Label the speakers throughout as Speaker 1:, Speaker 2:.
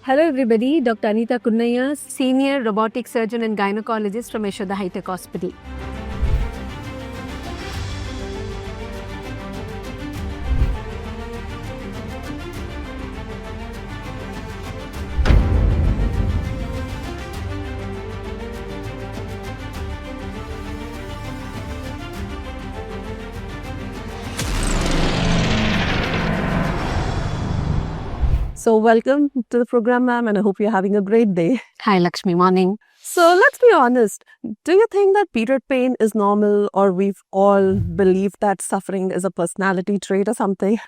Speaker 1: Hello everybody, Dr. Anita Kunnaya, Senior Robotic Surgeon and Gynecologist from Yashoda High-Tech Hospital.
Speaker 2: So welcome to the program, ma'am, and I hope you're having a great day.
Speaker 1: Hi Lakshmi, morning.
Speaker 2: So let's be honest. Do you think that period pain is normal, or we've all believed that suffering is a personality trait or something?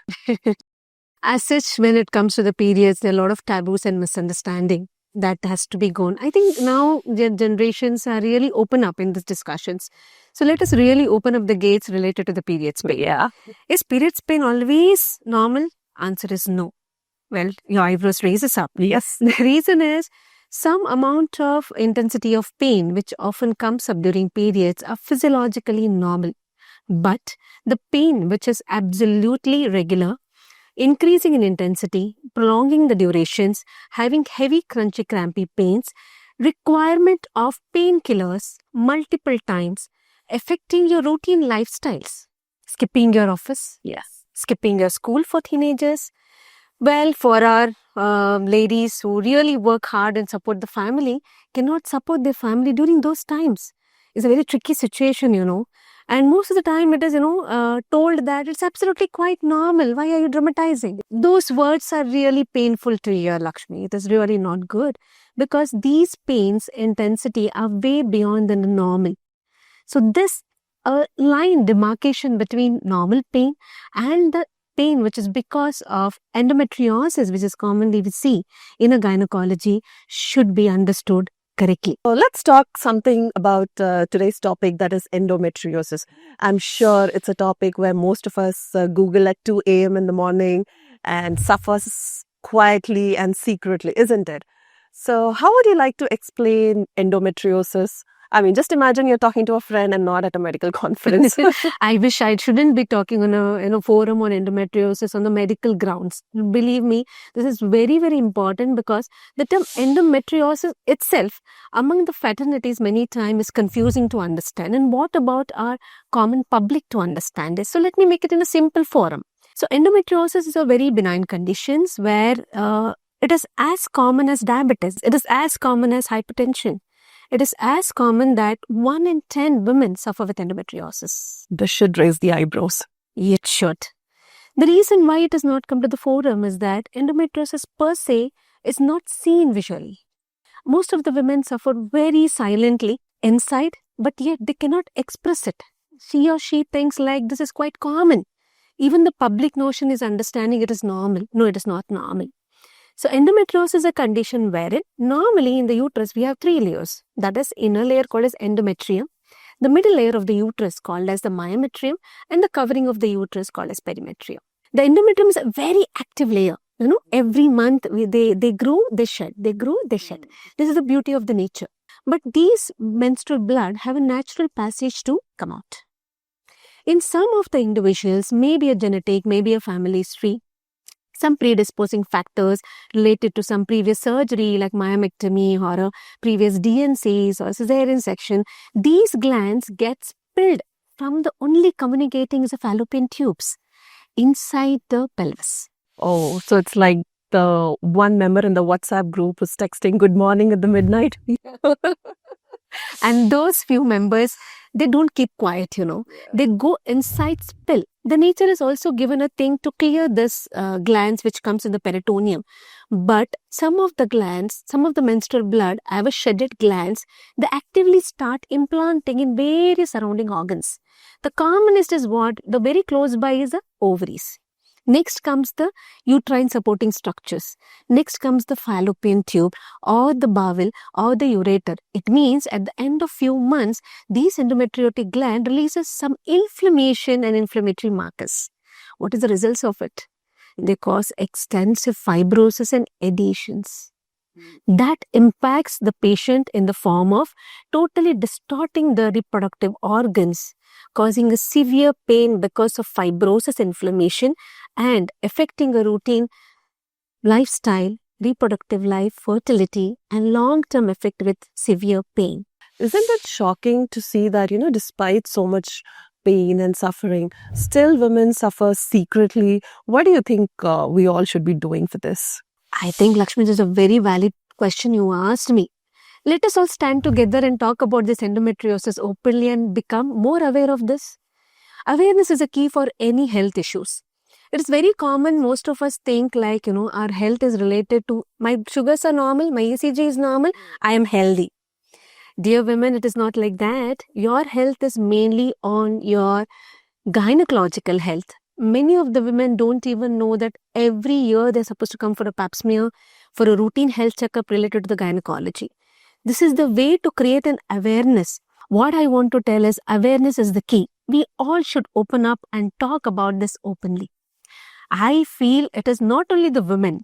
Speaker 1: As such, when it comes to the periods, there are a lot of taboos and misunderstanding that has to be gone. I think now the generations are really open up in these discussions. So let us really open up the gates related to the periods pain.
Speaker 2: Yeah.
Speaker 1: Is periods pain always normal? Answer is no. Well, your eyebrows raises up.
Speaker 2: Yes.
Speaker 1: The reason is some amount of intensity of pain which often comes up during periods are physiologically normal. But the pain which is absolutely regular, increasing in intensity, prolonging the durations, having heavy crunchy crampy pains, requirement of painkillers multiple times, affecting your routine lifestyles, skipping your office,
Speaker 2: Yes.
Speaker 1: skipping your school for teenagers. Well, for our ladies who really work hard and support the family, cannot support their family during those times. It's a very tricky situation, And most of the time it is, told that it's absolutely quite normal. Why are you dramatizing? Those words are really painful to hear, Lakshmi. It is really not good because these pains intensity are way beyond the normal. So this line demarcation between normal pain and the pain which is because of endometriosis, which is commonly we see in a gynecology, should be understood correctly.
Speaker 2: So let's talk something about today's topic, that is endometriosis. I'm sure it's a topic where most of us Google at 2 a.m. in the morning and suffers quietly and secretly, isn't it? So how would you like to explain endometriosis? I mean, just imagine you're talking to a friend and not at a medical conference.
Speaker 1: I wish I shouldn't be talking on a forum on endometriosis on the medical grounds. Believe me, this is very, very important because the term endometriosis itself among the fraternities many times is confusing to understand. And what about our common public to understand it? So let me make it in a simple forum. So endometriosis is a very benign condition where it is as common as diabetes. It is as common as hypertension. It is as common that 1 in 10 women suffer with endometriosis.
Speaker 2: This should raise the eyebrows.
Speaker 1: It should. The reason why it has not come to the forum is that endometriosis per se is not seen visually. Most of the women suffer very silently inside, but yet they cannot express it. She or she thinks like this is quite common. Even the public notion is understanding it is normal. No, it is not normal. So endometriosis is a condition wherein normally in the uterus we have 3 layers. That is inner layer called as endometrium, the middle layer of the uterus called as the myometrium, and the covering of the uterus called as perimetrium. The endometrium is a very active layer. Every month they grow, they shed, they grow, they shed. This is the beauty of the nature. But these menstrual blood have a natural passage to come out. In some of the individuals, maybe a genetic, maybe a family history, some predisposing factors related to some previous surgery like myomectomy or a previous DNCs or cesarean section, these glands get spilled from the only communicating is the fallopian tubes inside the pelvis.
Speaker 2: Oh, so it's like the one member in the WhatsApp group was texting good morning at the midnight.
Speaker 1: And those few members, they don't keep quiet, They go inside spill. The nature is also given a thing to clear this glands which comes in the peritoneum. But some of the glands, some of the menstrual blood, have a shedded glands, they actively start implanting in various surrounding organs. The commonest is what? The very close by is the ovaries. Next comes the uterine supporting structures. Next comes the fallopian tube or the bowel or the ureter. It means at the end of few months, these endometriotic gland releases some inflammation and inflammatory markers. What is the results of it? They cause extensive fibrosis and adhesions. That impacts the patient in the form of totally distorting the reproductive organs, causing a severe pain because of fibrosis inflammation and affecting a routine lifestyle, reproductive life, fertility, and long-term effect with severe pain.
Speaker 2: Isn't it shocking to see that, despite so much pain and suffering, still women suffer secretly? What do you think we all should be doing for this?
Speaker 1: I think, Lakshmi, this is a very valid question you asked me. Let us all stand together and talk about this endometriosis openly and become more aware of this. Awareness is a key for any health issues. It is very common, most of us think like, our health is related to my sugars are normal, my ECG is normal, I am healthy. Dear women, it is not like that. Your health is mainly on your gynecological health. Many of the women don't even know that every year they're supposed to come for a pap smear, for a routine health checkup related to the gynecology. This is the way to create an awareness. What I want to tell is awareness is the key. We all should open up and talk about this openly. I feel it is not only the women,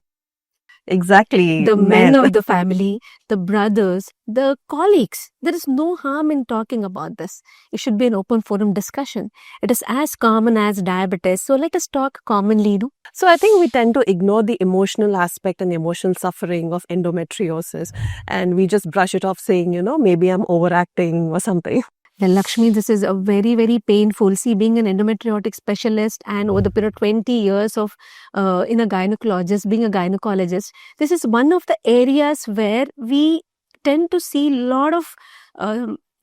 Speaker 2: Exactly.
Speaker 1: the men of the family, the brothers, the colleagues. There is no harm in talking about this. It should be an open forum discussion. It is as common as diabetes. So let us talk commonly.
Speaker 2: So I think we tend to ignore the emotional aspect and the emotional suffering of endometriosis, and we just brush it off saying, maybe I'm overacting or something.
Speaker 1: Well, Lakshmi, this is a very, very painful. See, being an endometriotic specialist and over the period of 20 years of being a gynecologist, this is one of the areas where we tend to see a lot of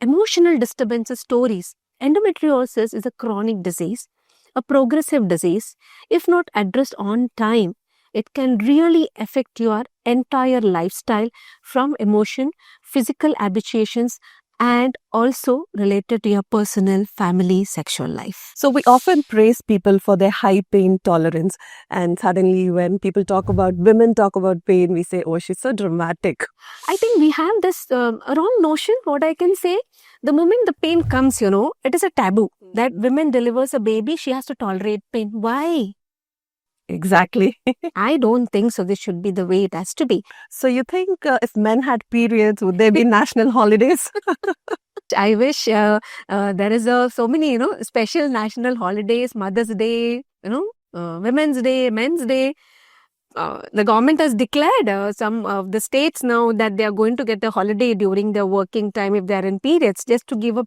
Speaker 1: emotional disturbances stories. Endometriosis is a chronic disease, a progressive disease. If not addressed on time, it can really affect your entire lifestyle from emotion, physical habituations, and also related to your personal, family, sexual life.
Speaker 2: So we often praise people for their high pain tolerance, and suddenly when women talk about pain, we say, oh, she's so dramatic.
Speaker 1: I think we have this wrong notion, what I can say. The moment the pain comes, it is a taboo that women delivers a baby, she has to tolerate pain. Why?
Speaker 2: Exactly.
Speaker 1: I don't think so. This should be the way it has to be.
Speaker 2: So you think if men had periods, would there be national holidays?
Speaker 1: I wish there is so many, special national holidays, Mother's Day, Women's Day, Men's Day. The government has declared some of the states now that they are going to get a holiday during their working time if they are in periods, just to give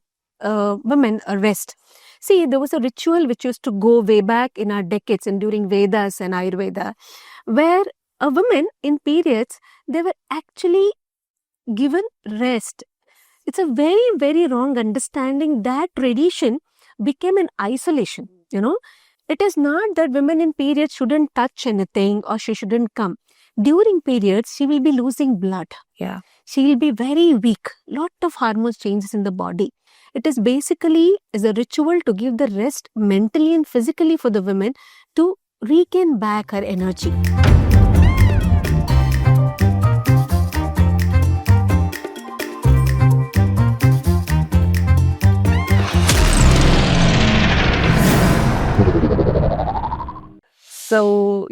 Speaker 1: women a rest. See, there was a ritual which used to go way back in our decades and during Vedas and Ayurveda, where a woman in periods, they were actually given rest. It's a very, very wrong understanding. That tradition became an isolation, It is not that women in periods shouldn't touch anything or she shouldn't come. During periods, she will be losing blood.
Speaker 2: Yeah.
Speaker 1: She will be very weak. Lot of hormones changes in the body. It is basically a ritual to give the rest mentally and physically for the women to regain back her energy.
Speaker 2: So,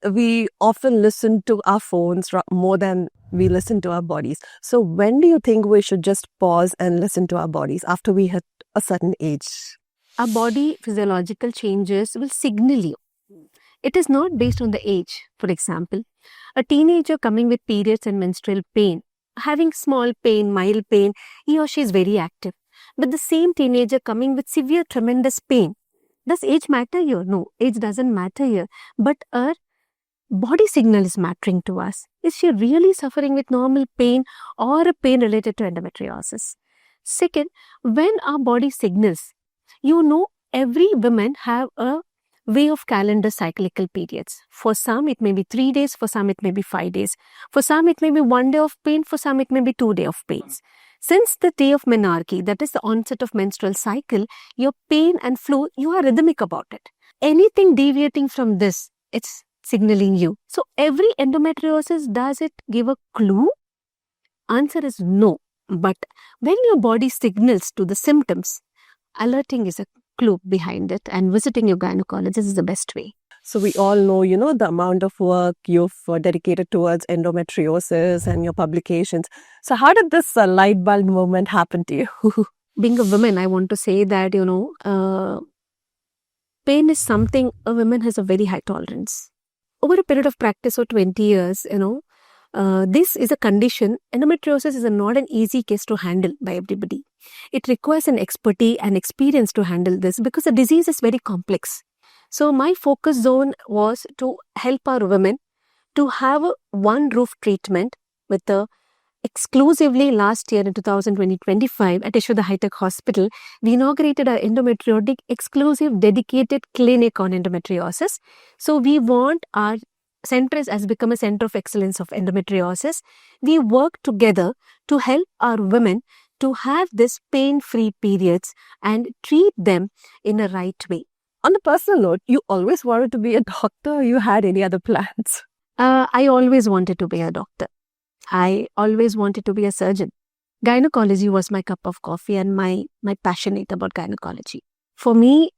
Speaker 2: we often listen to our phones more than we listen to our bodies. So when do you think we should just pause and listen to our bodies after we hit a certain age?
Speaker 1: Our body physiological changes will signal you. It is not based on the age. For example, a teenager coming with periods and menstrual pain, having small pain, mild pain, he or she is very active. But the same teenager coming with severe, tremendous pain, does age matter here? No, age doesn't matter here. But our body signal is mattering to us. Is she really suffering with normal pain or a pain related to endometriosis? Second, when our body signals, every woman have a way of calendar cyclical periods. For some, it may be 3 days. For some, it may be 5 days. For some, it may be 1 day of pain. For some, it may be 2 days of pains. Since the day of menarche, that is the onset of menstrual cycle, your pain and flow, you are rhythmic about it. Anything deviating from this, it's signaling you. So every endometriosis, does it give a clue? Answer is no. But when your body signals to the symptoms, alerting is a clue behind it, and visiting your gynecologist is the best way.
Speaker 2: So we all know, the amount of work you've dedicated towards endometriosis and your publications. So how did this light bulb moment happen to you?
Speaker 1: Being a woman, I want to say that, pain is something a woman has a very high tolerance. Over a period of practice of 20 years, this is a condition. Endometriosis is not an easy case to handle by everybody. It requires an expertise and experience to handle this because the disease is very complex. So my focus zone was to help our women to have a one roof treatment with the exclusively last year in 2020-25 at Yashoda High-Tech Hospital. We inaugurated our endometriotic exclusive dedicated clinic on endometriosis. So we want our center has become a center of excellence of endometriosis. We work together to help our women to have this pain-free periods and treat them in a right way.
Speaker 2: On a personal note, you always wanted to be a doctor, or you had any other plans?
Speaker 1: I always wanted to be a doctor. I always wanted to be a surgeon. Gynecology was my cup of coffee and my passionate about gynecology. For me,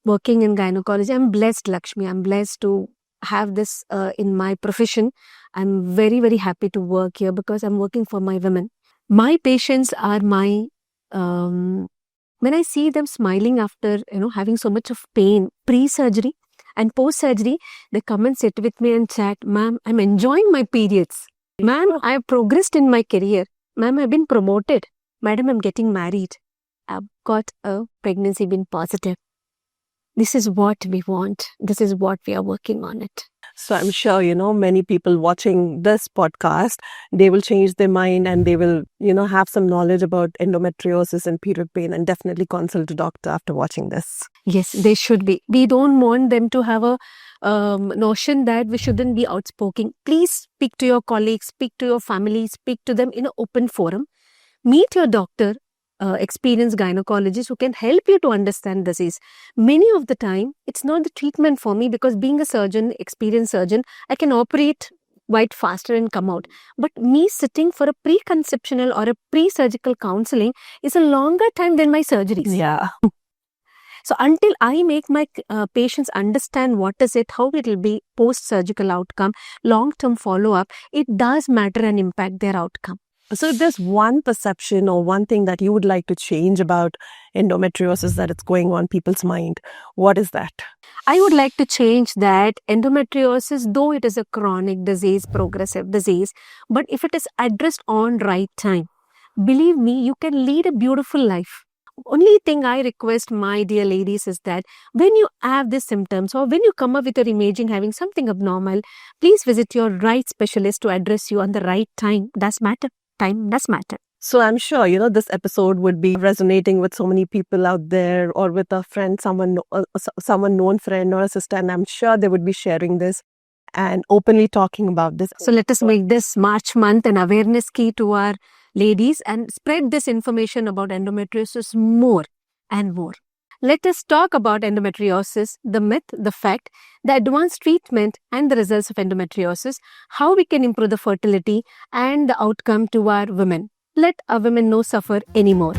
Speaker 1: working in gynecology, I'm blessed, Lakshmi. I'm blessed to have this in my profession. I'm very, very happy to work here because I'm working for my women. My patients are my, when I see them smiling after, having so much of pain, pre-surgery and post-surgery, they come and sit with me and chat, "Ma'am, I'm enjoying my periods. Ma'am, I have progressed in my career. Ma'am, I've been promoted. Madam, I'm getting married. I've got a pregnancy been positive." This is what we want. This is what we are working on it.
Speaker 2: So I'm sure, many people watching this podcast, they will change their mind and they will, have some knowledge about endometriosis and period pain and definitely consult a doctor after watching this.
Speaker 1: Yes, they should be. We don't want them to have a notion that we shouldn't be outspoken. Please speak to your colleagues, speak to your family, speak to them in an open forum. Meet your doctor, experienced gynecologist who can help you to understand disease. Many of the time, it's not the treatment for me because being a surgeon, experienced surgeon, I can operate quite faster and come out. But me sitting for a preconceptional or a pre-surgical counseling is a longer time than my surgeries.
Speaker 2: Yeah.
Speaker 1: So until I make my patients understand what is it, how it will be post-surgical outcome, long-term follow-up, it does matter and impact their outcome.
Speaker 2: So if there's one perception or one thing that you would like to change about endometriosis that it's going on people's mind, what is that?
Speaker 1: I would like to change that endometriosis, though it is a chronic disease, progressive disease, but if it is addressed on right time, believe me, you can lead a beautiful life. Only thing I request my dear ladies is that when you have these symptoms or when you come up with your imaging having something abnormal, please visit your right specialist to address you on the right time. Does matter. Time does matter.
Speaker 2: So I'm sure, this episode would be resonating with so many people out there or with a friend, someone known friend or a sister, and I'm sure they would be sharing this and openly talking about this.
Speaker 1: So let us make this March month an awareness key to our ladies and spread this information about endometriosis more and more. Let us talk about endometriosis, the myth, the fact, the advanced treatment and the results of endometriosis, how we can improve the fertility and the outcome to our women. Let our women no suffer anymore.